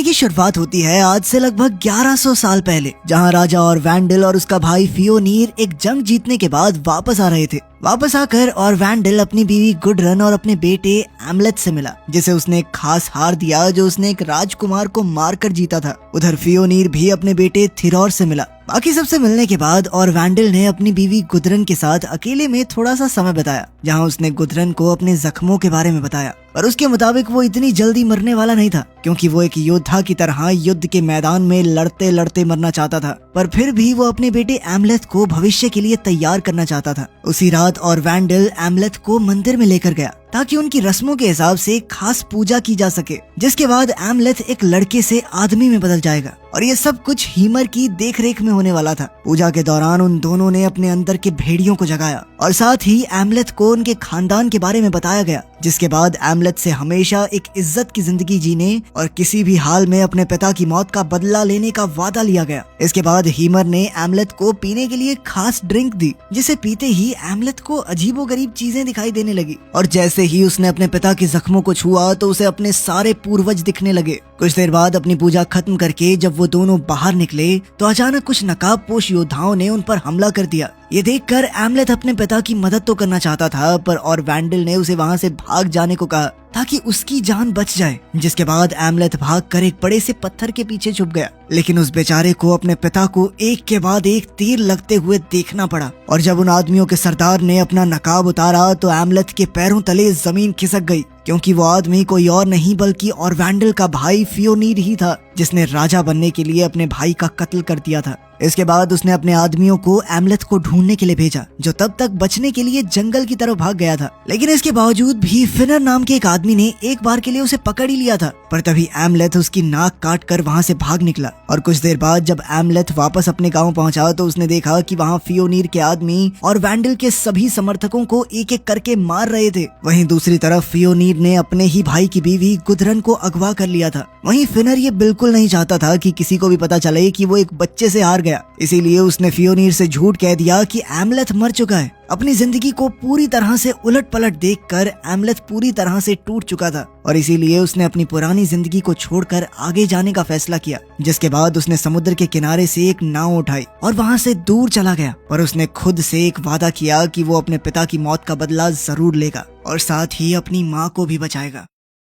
कहानी की शुरुआत होती है आज से लगभग 1100 साल पहले, जहां राजा और वैंडल और उसका भाई फियोनीर एक जंग जीतने के बाद वापस आ रहे थे। वापस आकर और वैंडल अपनी बीवी गुडरन और अपने बेटे एमलेथ से मिला, जिसे उसने एक खास हार दिया जो उसने एक राजकुमार को मारकर जीता था। उधर फियोनीर भी अपने बेटे थिरौर से मिला। बाकी सबसे मिलने के बाद और वैंडल ने अपनी बीवी गुडरन के साथ अकेले में थोड़ा सा समय बिताया, जहां उसने गुडरन को अपने जख्मों के बारे में बताया। पर उसके मुताबिक वो इतनी जल्दी मरने वाला नहीं था, क्योंकि वो एक योद्धा की तरह युद्ध के मैदान में लड़ते लड़ते मरना चाहता था। पर फिर भी वो अपने बेटे एमलेथ को भविष्य के लिए तैयार करना चाहता था। उसी रात और वैंडल एमलेथ को मंदिर में लेकर गया ताकि उनकी रस्मों के हिसाब से खास पूजा की जा सके, जिसके बाद एमलेथ एक लड़के से आदमी में बदल जाएगा। और ये सब कुछ हीमर की देखरेख में होने वाला था। पूजा के दौरान उन दोनों ने अपने अंदर के भेड़ियों को जगाया और साथ ही एमलेथ को उनके खानदान के बारे में बताया गया, जिसके बाद एमलेथ से हमेशा एक इज्जत की जिंदगी जीने और किसी भी हाल में अपने पिता की मौत का बदला लेने का वादा लिया गया। इसके बाद हीमर ने एमलेथ को पीने के लिए खास ड्रिंक दी, जिसे पीते ही एमलेथ को अजीबोगरीब चीजें दिखाई देने लगी। और जैसे ही उसने अपने पिता के जख्मों को छुआ तो उसे अपने सारे पूर्वज दिखने लगे। कुछ देर बाद अपनी पूजा खत्म करके जब वो दोनों बाहर निकले तो अचानक कुछ नकाबपोश योद्धाओं ने उन पर हमला कर दिया। ये देखकर एमलेथ अपने पिता की मदद तो करना चाहता था, पर और वैंडल ने उसे वहां से भाग जाने को कहा ताकि उसकी जान बच जाए। जिसके बाद एमलेथ भागकर एक बड़े से पत्थर के पीछे छुप गया, लेकिन उस बेचारे को अपने पिता को एक के बाद एक तीर लगते हुए देखना पड़ा। और जब उन आदमियों के सरदार ने अपना नकाब उतारा तो एमलेथ के पैरों तले जमीन खिसक गई, क्योंकि वो आदमी कोई और नहीं बल्कि और वैंडल का भाई फियोनीर ही था, जिसने राजा बनने के लिए अपने भाई का कत्ल कर दिया था। इसके बाद उसने अपने आदमियों को एमलेथ को ढूंढने के लिए भेजा, जो तब तक बचने के लिए जंगल की तरफ भाग गया था। लेकिन इसके बावजूद भी फिनर नाम के एक आदमी ने एक बार के लिए उसे पकड़ ही लिया था। पर तभी एमलेथ उसकी नाक काट कर वहाँ से भाग निकला। और कुछ देर बाद जब एमलेथ वापस अपने गांव पहुंचा तो उसने देखा कि वहाँ फियोनीर के आदमी और वैंडल के सभी समर्थकों को एक एक करके मार रहे थे। वहीं दूसरी तरफ फियोनीर ने अपने ही भाई की बीवी गुडरन को अगवा कर लिया था। वहीं फिनर ये बिल्कुल नहीं चाहता था कि किसी को भी पता चले कि वो एक बच्चे से हार गया, इसीलिए उसने फियोनीर से झूठ कह दिया कि एमलेथ मर चुका है। अपनी जिंदगी को पूरी तरह से उलट पलट देखकर एमलेथ पूरी तरह से टूट चुका था और इसीलिए उसने अपनी पुरानी जिंदगी को छोड़कर आगे जाने का फैसला किया। जिसके बाद उसने समुद्र के किनारे से एक नाव उठाई और वहां से दूर चला गया। पर उसने खुद से एक वादा किया कि वो अपने पिता की मौत का बदला जरूर लेगा और साथ ही अपनी माँ को भी बचाएगा।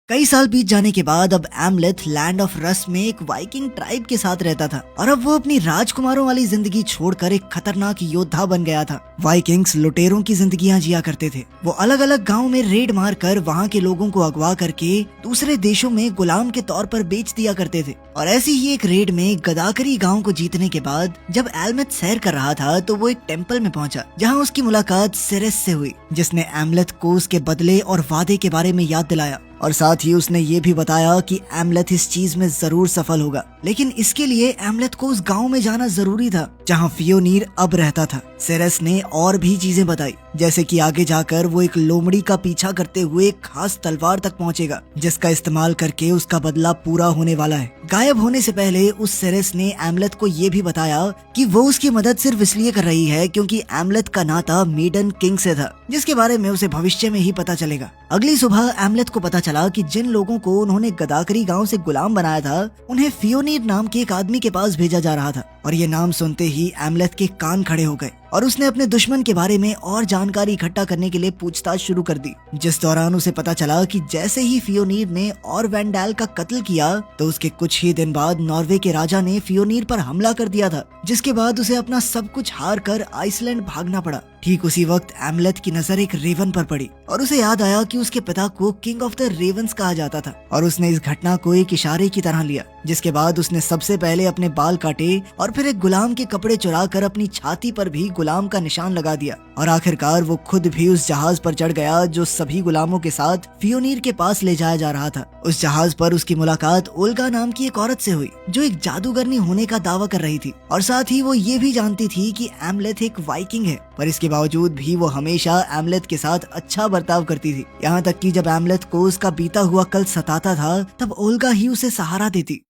कई साल बीत जाने के बाद अब एमलेथ लैंड ऑफ रस्ट में एक वाइकिंग ट्राइब के साथ रहता था और अब वो अपनी राजकुमारों वाली जिंदगी छोड़कर एक खतरनाक योद्धा बन गया था। वाइकिंग्स लुटेरों की जिंदगियां जिया करते थे। वो अलग अलग गांव में रेड मारकर वहां के लोगों को अगवा करके दूसरे देशों में गुलाम के तौर पर बेच दिया करते थे। और ऐसी ही एक रेड में गदाकरी गांव को जीतने के बाद जब एलमेथ सैर कर रहा था तो वो एक टेम्पल में पहुंचा, जहाँ उसकी मुलाकात सिरेस से हुई, जिसने एमलेथ को उसके बदले और वादे के बारे में याद दिलाया। और साथ ही उसने ये भी बताया कि एमलेथ इस चीज में जरूर सफल होगा, लेकिन इसके लिए एमलेथ को उस गांव में जाना जरूरी था जहां फियोनीर अब रहता था। सिरेस ने और भी चीजें बताई, जैसे कि आगे जाकर वो एक लोमड़ी का पीछा करते हुए एक खास तलवार तक पहुंचेगा, जिसका इस्तेमाल करके उसका बदला पूरा होने वाला है। गायब होने से पहले उस सिरेस ने एमलेथ को ये भी बताया कि वो उसकी मदद सिर्फ इसलिए कर रही है क्योंकि एमलेथ का नाता मेडन किंग से था, जिसके बारे में उसे भविष्य में ही पता चलेगा। अगली सुबह एमलेथ को पता चला कि जिन लोगों को उन्होंने गदाकरी गांव से गुलाम बनाया था उन्हें फियोनीर नाम के एक आदमी के पास भेजा जा रहा था। और ये नाम सुनते ही एमलेथ के कान खड़े हो गए और उसने अपने दुश्मन के बारे में और जानकारी इकट्ठा करने के लिए पूछताछ शुरू कर दी, जिस दौरान उसे पता चला कि जैसे ही फियोनीर ने और वैंडल का कत्ल किया तो उसके कुछ ही दिन बाद नॉर्वे के राजा ने फियोनीर पर हमला कर दिया था, जिसके बाद उसे अपना सब कुछ हार कर आइसलैंड भागना पड़ा। ठीक उसी वक्त एमलेथ की नजर एक रेवन पर पड़ी और उसे याद आया कि उसके पिता को किंग ऑफ द रेवंस कहा जाता था और उसने इस घटना को एक इशारे की तरह लिया। जिसके बाद उसने सबसे पहले अपने बाल काटे और फिर एक गुलाम के कपड़े चुराकर अपनी छाती पर भी गुलाम का निशान लगा दिया और आखिरकार वो खुद भी उस जहाज पर चढ़ गया जो सभी गुलामों के साथ फियोनीर के पास ले जाया जा रहा था। उस जहाज पर उसकी मुलाकात ओल्गा नाम की एक औरत से हुई जो एक जादूगरनी होने का दावा कर रही थी और साथ ही वो ये भी जानती थी कि एमलेथ एक वाइकिंग है, पर इसके बावजूद भी वो हमेशा एमलेथ के साथ अच्छा बर्ताव करती थी। यहाँ तक कि जब एमलेथ को उसका बीता हुआ कल सताता था तब ओल्गा ही उसे सहारा देती।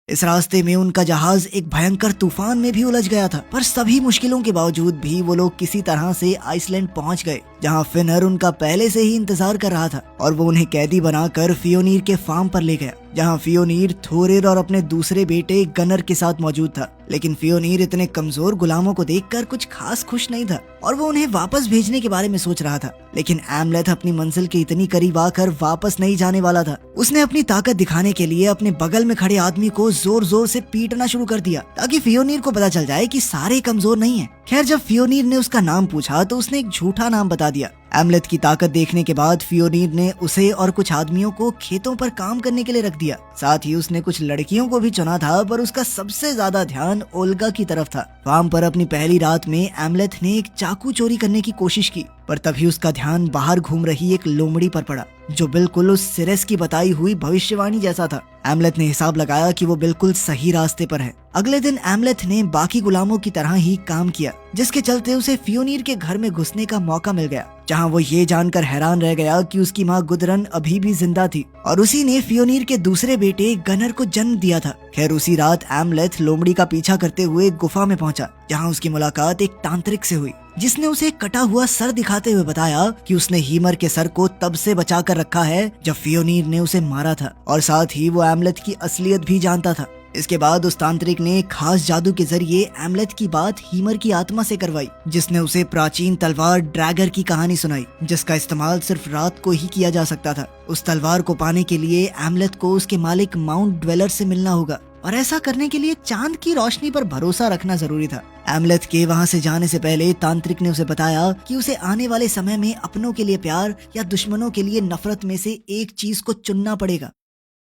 इस रास्ते में उनका जहाज एक भयंकर तूफान में भी उलझ गया था, पर सभी मुश्किलों के बावजूद भी वो लोग किसी तरह से आइसलैंड पहुंच गए, जहाँ फिनर उनका पहले से ही इंतजार कर रहा था और वो उन्हें कैदी बनाकर फियोनीर के फार्म पर ले गया, जहाँ फियोनीर थोरिर और अपने दूसरे बेटे गनर के साथ मौजूद था। लेकिन फियोनीर इतने कमजोर गुलामों को देखकर कुछ खास खुश नहीं था और वो उन्हें वापस भेजने के बारे में सोच रहा था। लेकिन एमलेथ अपनी मंजिल के इतनी करीब आकर वापस नहीं जाने वाला था। उसने अपनी ताकत दिखाने के लिए अपने बगल में खड़े आदमी को जोर जोर से पीटना शुरू कर दिया ताकि फियोनीर को पता चल जाए कि सारे कमजोर नहीं है। खैर, जब फियोनीर ने उसका नाम पूछा तो उसने एक झूठा नाम बता दिया। एमलेथ की ताकत देखने के बाद फियोनीर ने उसे और कुछ आदमियों को खेतों पर काम करने के लिए रख दिया। साथ ही उसने कुछ लड़कियों को भी चुना था, पर उसका सबसे ज्यादा ध्यान ओल्गा की तरफ था। फार्म पर अपनी पहली रात में एमलेथ ने एक चाकू चोरी करने की कोशिश की, पर तभी उसका ध्यान बाहर घूम रही एक लोमड़ी पर पड़ा जो बिल्कुल उस सिरेस की बताई हुई भविष्यवाणी जैसा था। एमलेथ ने हिसाब लगाया कि वो बिल्कुल सही रास्ते पर है। अगले दिन एमलेथ ने बाकी गुलामों की तरह ही काम किया, जिसके चलते उसे फियोनीर के घर में घुसने का मौका मिल गया, जहां वो ये जानकर हैरान रह गया कि उसकी माँ गुदरन अभी भी जिंदा थी और उसी ने फियोनीर के दूसरे बेटे गनर को जन्म दिया था। खैर, उसी रात एमलेथ लोमड़ी का पीछा करते हुए गुफा में पहुंचा, जहां उसकी मुलाकात एक तांत्रिक से हुई, जिसने उसे कटा हुआ सर दिखाते हुए बताया कि उसने हीमर के सर को तब से बचा कर रखा है जब फियोनीर ने उसे मारा था, और साथ ही वो एमलेथ की असलियत भी जानता था। इसके बाद उस तांत्रिक ने खास जादू के जरिए एमलेथ की बात हीमर की आत्मा से करवाई, जिसने उसे प्राचीन तलवार ड्रैगर की कहानी सुनाई, जिसका इस्तेमाल सिर्फ रात को ही किया जा सकता था। उस तलवार को पाने के लिए एमलेथ को उसके मालिक माउंट ड्वेलर से मिलना होगा, और ऐसा करने के लिए चांद की रोशनी पर भरोसा रखना जरूरी था। एमलेथ के वहाँ से जाने से पहले तांत्रिक ने उसे बताया कि उसे आने वाले समय में अपनों के लिए प्यार या दुश्मनों के लिए नफरत में से एक चीज को चुनना पड़ेगा।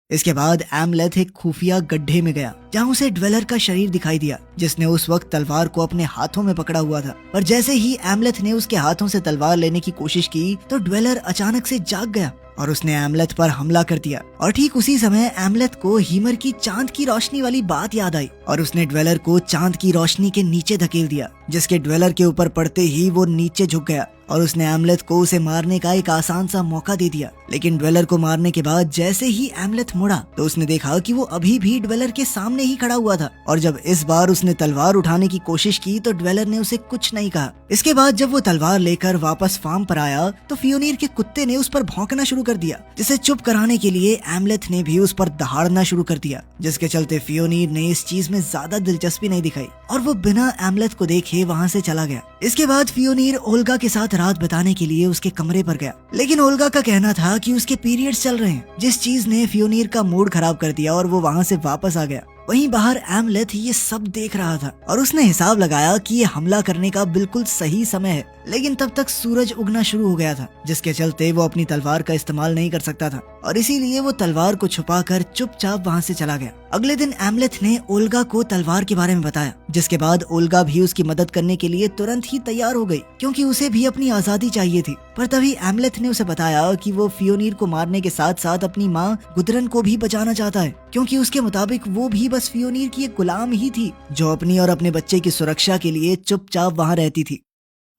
इसके बाद एमलेथ एक खुफिया गड्ढे में गया, जहाँ उसे ड्वेलर का शरीर दिखाई दिया, जिसने उस वक्त तलवार को अपने हाथों में पकड़ा हुआ था। पर जैसे ही एमलेथ ने उसके हाथों से तलवार लेने की कोशिश की तो ड्वेलर अचानक से जाग गया और उसने एमलेथ पर हमला कर दिया। और ठीक उसी समय एमलेथ को हीमर की चांद की रोशनी वाली बात याद आई और उसने ड्वेलर को चांद की रोशनी के नीचे धकेल दिया, जिसके ड्वेलर के ऊपर पड़ते ही वो नीचे झुक गया और उसने एमलेथ को उसे मारने का एक आसान सा मौका दे दिया। लेकिन ड्वेलर को मारने के बाद जैसे ही एमलेथ मुड़ा तो उसने देखा कि वो अभी भी ड्वेलर के सामने ही खड़ा हुआ था, और जब इस बार उसने तलवार उठाने की कोशिश की तो ड्वेलर ने उसे कुछ नहीं कहा। इसके बाद जब वो तलवार लेकर वापस फार्म पर आया तो फियोनीर के कुत्ते ने उस पर भौंकना शुरू कर दिया, जिसे चुप कराने के लिए एमलेथ ने भी उस पर दहाड़ना शुरू कर दिया, जिसके चलते फियोनीर ने इस चीज में ज्यादा दिलचस्पी नहीं दिखाई और वो बिना एमलेथ को देखे वहाँ से चला गया। इसके बाद फियोनीर ओल्गा के साथ रात बिताने के लिए उसके कमरे पर गया, लेकिन ओल्गा का कहना था कि उसके पीरियड्स चल रहे हैं, जिस चीज ने फियोनीर का मूड खराब कर दिया और वो वहाँ से वापस आ गया। वहीं बाहर एमलेथ ये सब देख रहा था और उसने हिसाब लगाया कि ये हमला करने का बिल्कुल सही समय है, लेकिन तब तक सूरज उगना शुरू हो गया था, जिसके चलते वो अपनी तलवार का इस्तेमाल नहीं कर सकता था और इसीलिए वो तलवार को छुपाकर चुपचाप वहाँ से चला गया। अगले दिन एमलेथ ने ओल्गा को तलवार के बारे में बताया, जिसके बाद ओल्गा भी उसकी मदद करने के लिए तुरंत ही तैयार हो गई, क्योंकि उसे भी अपनी आजादी चाहिए थी। पर तभी एमलेथ ने उसे बताया कि वो फियोनीर को मारने के साथ साथ अपनी माँ गुदरन को भी बचाना चाहता है, क्योंकि उसके मुताबिक वो भी बस फियोनीर की एक गुलाम ही थी जो अपनी और अपने बच्चे की सुरक्षा के लिए चुपचाप वहाँ रहती थी।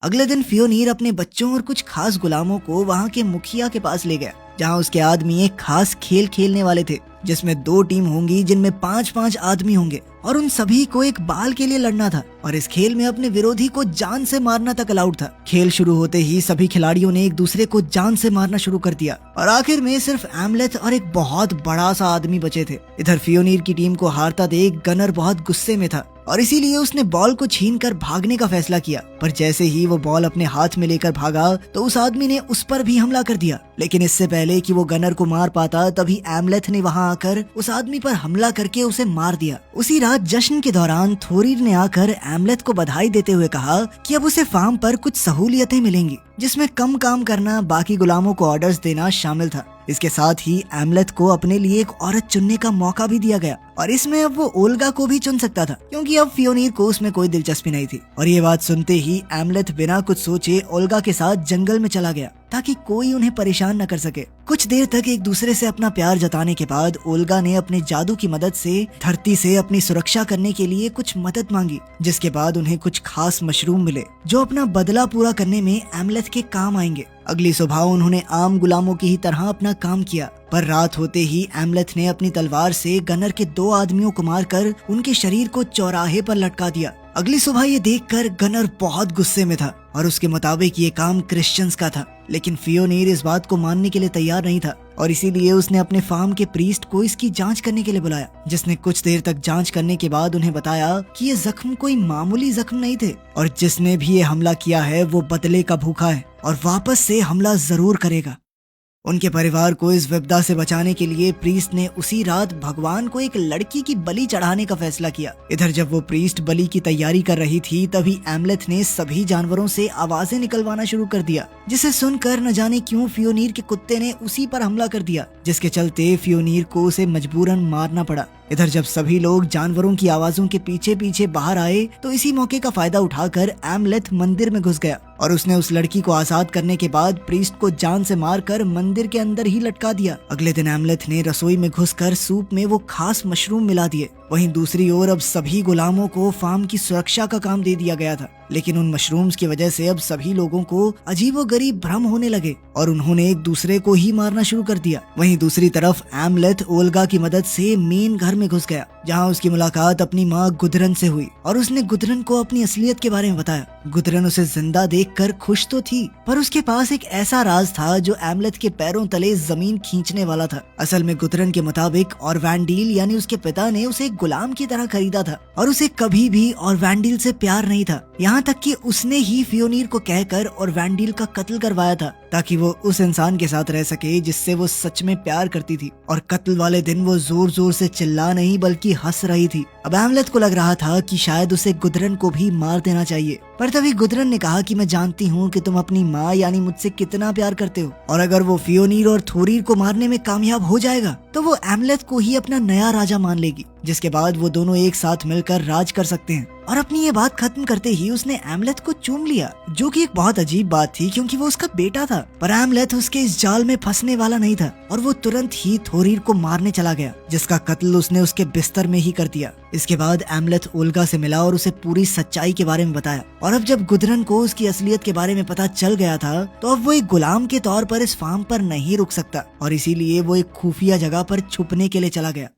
अगले दिन फियोनीर अपने बच्चों और कुछ खास गुलामों को वहाँ के मुखिया के पास ले गया, जहाँ उसके आदमी एक खास खेल खेलने वाले थे, जिसमें 2 टीम होंगी जिनमें 5-5 आदमी होंगे और उन सभी को एक बाल के लिए लड़ना था और इस खेल में अपने विरोधी को जान से मारना तक अलाउड था। खेल शुरू होते ही सभी खिलाड़ियों ने एक दूसरे को जान से मारना शुरू कर दिया और आखिर में सिर्फ एमलेथ और एक बहुत बड़ा सा आदमी बचे थे। इधर फियोनीर की टीम को हारता देख गनर बहुत गुस्से में था और इसीलिए उसने बॉल को छीनकर भागने का फैसला किया, पर जैसे ही वो बॉल अपने हाथ में लेकर भागा तो उस आदमी ने उस पर भी हमला कर दिया। लेकिन इससे पहले कि वो गनर को मार पाता तभी एमलेथ ने वहां आकर उस आदमी पर हमला करके उसे मार दिया। उसी रात जश्न के दौरान थोरिर ने आकर एमलेथ को बधाई देते हुए कहा कि अब उसे फार्म पर कुछ सहूलियतें मिलेंगी, जिसमें कम काम करना, बाकी गुलामों को ऑर्डर्स देना शामिल था। इसके साथ ही एमलेथ को अपने लिए एक औरत चुनने का मौका भी दिया गया और इसमें अब वो ओल्गा को भी चुन सकता था, क्योंकि अब फियोनीर को उसमें कोई दिलचस्पी नहीं थी। और ये बात सुनते ही एमलेथ बिना कुछ सोचे ओल्गा के साथ जंगल में चला गया ताकि कोई उन्हें परेशान न कर सके। कुछ देर तक एक दूसरे से अपना प्यार जताने के बाद ओल्गा ने अपने जादू की मदद से धरती से अपनी सुरक्षा करने के लिए कुछ मदद मांगी, जिसके बाद उन्हें कुछ खास मशरूम मिले जो अपना बदला पूरा करने में एमलेथ के काम आएंगे। अगली सुबह उन्होंने आम गुलामों की ही तरह अपना काम किया, पर रात होते ही एमलेथ ने अपनी तलवार से गनर के 2 आदमियों को मारकर उनके शरीर को चौराहे पर लटका दिया। अगली सुबह ये देखकर गनर बहुत गुस्से में था और उसके मुताबिक ये काम क्रिश्चियंस का था। लेकिन फियोनीर इस बात को मानने के लिए तैयार नहीं था और इसीलिए उसने अपने फार्म के प्रीस्ट को इसकी जांच करने के लिए बुलाया, जिसने कुछ देर तक जांच करने के बाद उन्हें बताया कि ये जख्म कोई मामूली जख्म नहीं थे और जिसने भी ये हमला किया है वो बदले का भूखा है और वापस से हमला जरूर करेगा। उनके परिवार को इस विपदा से बचाने के लिए प्रीस्ट ने उसी रात भगवान को एक लड़की की बलि चढ़ाने का फैसला किया। इधर जब वो प्रीस्ट बलि की तैयारी कर रही थी तभी एमलेथ ने सभी जानवरों से आवाजें निकलवाना शुरू कर दिया, जिसे सुनकर न जाने क्यों फियोनीर के कुत्ते ने उसी पर हमला कर दिया, जिसके चलते फियोनीर को उसे मजबूरन मारना पड़ा। इधर जब सभी लोग जानवरों की आवाजों के पीछे पीछे बाहर आए तो इसी मौके का फायदा उठाकर एमलेथ मंदिर में घुस गया और उसने उस लड़की को आजाद करने के बाद प्रीस्ट को जान से मारकर मंदिर के अंदर ही लटका दिया। अगले दिन एमलेथ ने रसोई में घुसकर सूप में वो खास मशरूम मिला दिए। वहीं दूसरी ओर अब सभी गुलामों को फार्म की सुरक्षा का काम दे दिया गया था, लेकिन उन मशरूम्स की वजह से अब सभी लोगों को अजीबोगरीब भ्रम होने लगे और उन्होंने एक दूसरे को ही मारना शुरू कर दिया। वहीं दूसरी तरफ एमलेथ ओल्गा की मदद से मेन घर में घुस गया, जहां उसकी मुलाकात अपनी माँ गुदरन से हुई और उसने गुदरन को अपनी असलियत के बारे में बताया। गुदरन उसे जिंदा देखकर खुश तो थी, पर उसके पास एक ऐसा राज था जो एमलेथ के पैरों तले जमीन खींचने वाला था। असल में गुदरन के मुताबिक ऑरवैंडील यानी उसके पिता ने उसे गुलाम की तरह खरीदा था और उसे कभी भी ऑरवैंडील से प्यार नहीं था, यहाँ तक कि उसने ही फियोनीर को कहकर ऑरवैंडील का कत्ल करवाया था ताकि वो उस इंसान के साथ रह सके जिससे वो सच में प्यार करती थी। और कत्ल वाले दिन वो जोर जोर से चिल्ला नहीं बल्कि हंस रही थी। अब एमलेथ को लग रहा था कि शायद उसे गुदरन को भी मार देना चाहिए, पर तभी गुदरन ने कहा कि मैं जानती हूँ कि तुम अपनी माँ यानी मुझसे कितना प्यार करते हो और अगर वो फियोनीर और थोरीर को मारने में कामयाब हो जाएगा तो वो एमलेथ को ही अपना नया राजा मान लेगी, जिसके बाद वो दोनों एक साथ मिलकर राज कर सकते हैं। और अपनी ये बात खत्म करते ही उसने एमलेथ को चूम लिया, जो कि एक बहुत अजीब बात थी क्योंकि वो उसका बेटा था। पर एमलेथ उसके इस जाल में फंसने वाला नहीं था और वो तुरंत ही थोरीर को मारने चला गया, जिसका कत्ल उसने उसके बिस्तर में ही कर दिया। इसके बाद एमलेथ ओल्गा से मिला और उसे पूरी सच्चाई के बारे में बताया और अब जब गुदरन को उसकी असलियत के बारे में पता चल गया था तो अब वो एक गुलाम के तौर पर इस फार्म पर नहीं रुक सकता और इसीलिए वो एक खुफिया जगह पर छुपने के लिए चला गया।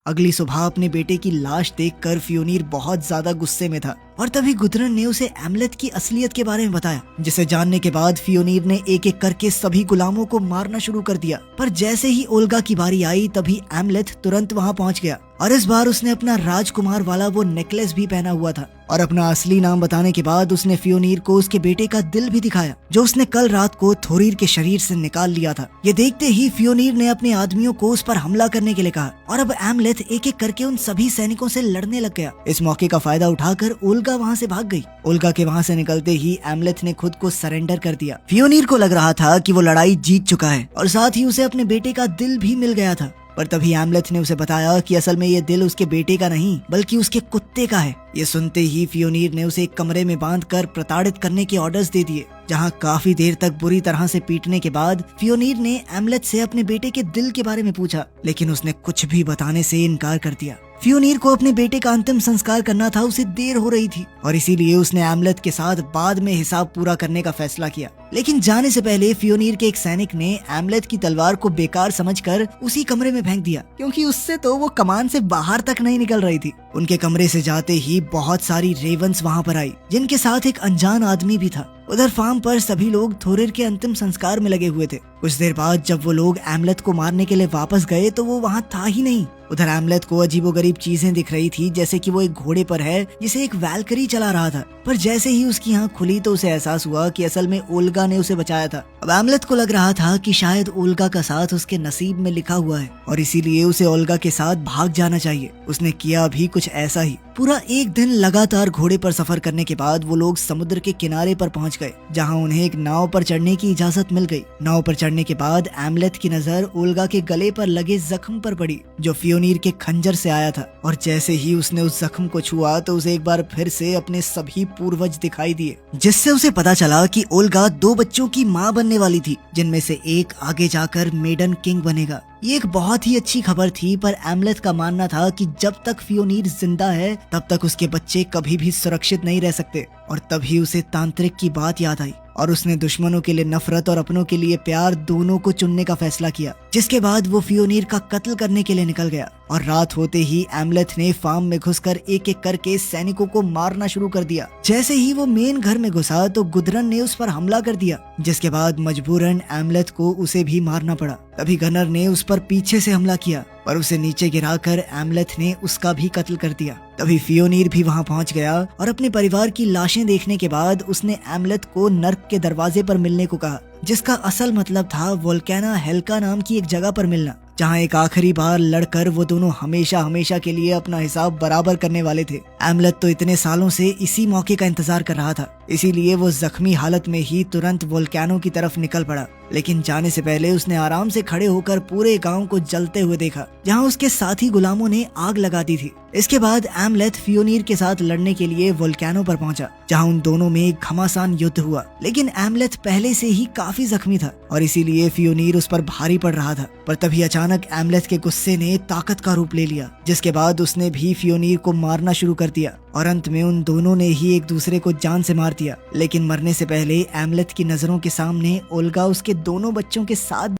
अगली सुबह अपने बेटे की लाश देखकर फियोनीर बहुत ज्यादा गुस्से में था और तभी गुदरन ने उसे एमलेथ की असलियत के बारे में बताया, जिसे जानने के बाद फियोनीर ने एक एक करके सभी गुलामों को मारना शुरू कर दिया। पर जैसे ही ओल्गा की बारी आई तभी एमलेथ तुरंत वहां पहुंच गया और इस बार उसने अपना राजकुमार वाला वो नेकलेस भी पहना हुआ था और अपना असली नाम बताने के बाद उसने फियोनीर को उसके बेटे का दिल भी दिखाया जो उसने कल रात को थोरीर के शरीर से निकाल लिया था। ये देखते ही फियोनीर ने अपने आदमियों को उस पर हमला करने के लिए कहा और अब एमलेथ एक एक करके उन सभी सैनिकों से लड़ने लग गया। इस मौके का फायदा उठाकर ओल्गा वहाँ से भाग गई। ओल्गा के वहाँ से निकलते ही एमलेथ ने खुद को सरेंडर कर दिया। फियोनीर को लग रहा था कि वो लड़ाई जीत चुका है और साथ ही उसे अपने बेटे का दिल भी मिल गया था, पर तभी एमलेथ ने उसे बताया कि असल में ये दिल उसके बेटे का नहीं बल्कि उसके कुत्ते का है। ये सुनते ही फियोनीर ने उसे एक कमरे में बांधकर प्रताड़ित करने के ऑर्डर्स दे दिए, जहां काफी देर तक बुरी तरह से पीटने के बाद फियोनीर ने एमलेथ से अपने बेटे के दिल के बारे में पूछा, लेकिन उसने कुछ भी बताने से इनकार कर दिया। फियोनीर को अपने बेटे का अंतिम संस्कार करना था, उसे देर हो रही थी और इसीलिए उसने एमलेथ के साथ बाद में हिसाब पूरा करने का फैसला किया। लेकिन जाने से पहले फियोनीर के एक सैनिक ने एमलेथ की तलवार को बेकार समझकर उसी कमरे में फेंक दिया, क्योंकि उससे तो वो कमान से बाहर तक नहीं निकल रही थी। उनके कमरे से जाते ही बहुत सारी रेवंस वहाँ पर आई, जिनके साथ एक अनजान आदमी भी था। उधर फार्म पर सभी लोग थोरीर के अंतिम संस्कार में लगे हुए थे। कुछ देर बाद जब वो लोग एमलेथ को मारने के लिए वापस गए तो वो वहाँ था ही नहीं। उधर एमलेथ को अजीबोगरीब चीजें दिख रही थी, जैसे कि वो एक घोड़े पर है जिसे एक वैल्करी चला रहा था। पर जैसे ही उसकी आंख खुली तो उसे एहसास हुआ कि असल में ओल्गा ने उसे बचाया था। अब एमलेथ को लग रहा था कि शायद ओल्गा का साथ उसके नसीब में लिखा हुआ है और इसीलिए उसे ओल्गा के साथ भाग जाना चाहिए। उसने किया भी कुछ ऐसा ही। पूरा एक दिन लगातार घोड़े पर सफर करने के बाद वो लोग समुद्र के किनारे पर पहुंच गए, जहां उन्हें एक नाव पर चढ़ने की इजाजत मिल गई। नाव पर चढ़ने के बाद एमलेथ की नजर ओल्गा के गले पर लगे जख्म पर पड़ी, जो फियोनीर के खंजर से आया था। और जैसे ही उसने उस जख्म को छुआ तो उसे एक बार फिर से अपने सभी पूर्वज दिखाई दिए, जिससे उसे पता चला कि ओल्गा 2 बच्चों की माँ बनने वाली थी, जिनमें से एक आगे जाकर मेडन किंग बनेगा। ये एक बहुत ही अच्छी खबर थी, पर एमलेथ का मानना था कि जब तक फियोनीर जिंदा है तब तक उसके बच्चे कभी भी सुरक्षित नहीं रह सकते। और तभी उसे तांत्रिक की बात याद आई और उसने दुश्मनों के लिए नफरत और अपनों के लिए प्यार दोनों को चुनने का फैसला किया, जिसके बाद वो फियोनीर का कत्ल करने के लिए निकल गया। और रात होते ही एमलेथ ने फार्म में घुसकर एक एक करके सैनिकों को मारना शुरू कर दिया। जैसे ही वो मेन घर में घुसा तो गुदरन ने उस पर हमला कर दिया, जिसके बाद मजबूरन एमलेथ को उसे भी मारना पड़ा। तभी गनर ने उस पर पीछे से हमला किया पर उसे नीचे गिराकर एमलेथ ने उसका भी कत्ल कर दिया। तभी फियोनीर भी वहां पहुंच गया और अपने परिवार की लाशें देखने के बाद उसने एमलेथ को नर्क के दरवाजे पर मिलने को कहा, जिसका असल मतलब था वोल्केना हेल्का नाम की एक जगह पर मिलना, जहां एक आखिरी बार लड़कर वो दोनों हमेशा हमेशा के लिए अपना हिसाब बराबर करने वाले थे। एमलेथ तो इतने सालों से इसी मौके का इंतजार कर रहा था, इसीलिए वो जख्मी हालत में ही तुरंत वोल्केनो की तरफ निकल पड़ा। लेकिन जाने से पहले उसने आराम से खड़े होकर पूरे गांव को जलते हुए देखा, जहां उसके साथी गुलामों ने आग लगा दी थी। इसके बाद एमलेथ फियोनीर के साथ लड़ने के लिए वोल्केनो पर पहुंचा, जहां उन दोनों में घमासान युद्ध हुआ। लेकिन एमलेथ पहले से ही काफी जख्मी था और इसीलिए फियोनीर उस पर भारी पड़ रहा था। पर तभी अचानक एमलेथ के गुस्से ने ताकत का रूप ले लिया, जिसके बाद उसने भी फियोनीर को मारना शुरू कर दिया और अंत में उन दोनों ने ही एक दूसरे को जान से मार दिया। लेकिन मरने से पहले एमलेथ की नजरों के सामने ओल्गा उसके दोनों बच्चों के साथ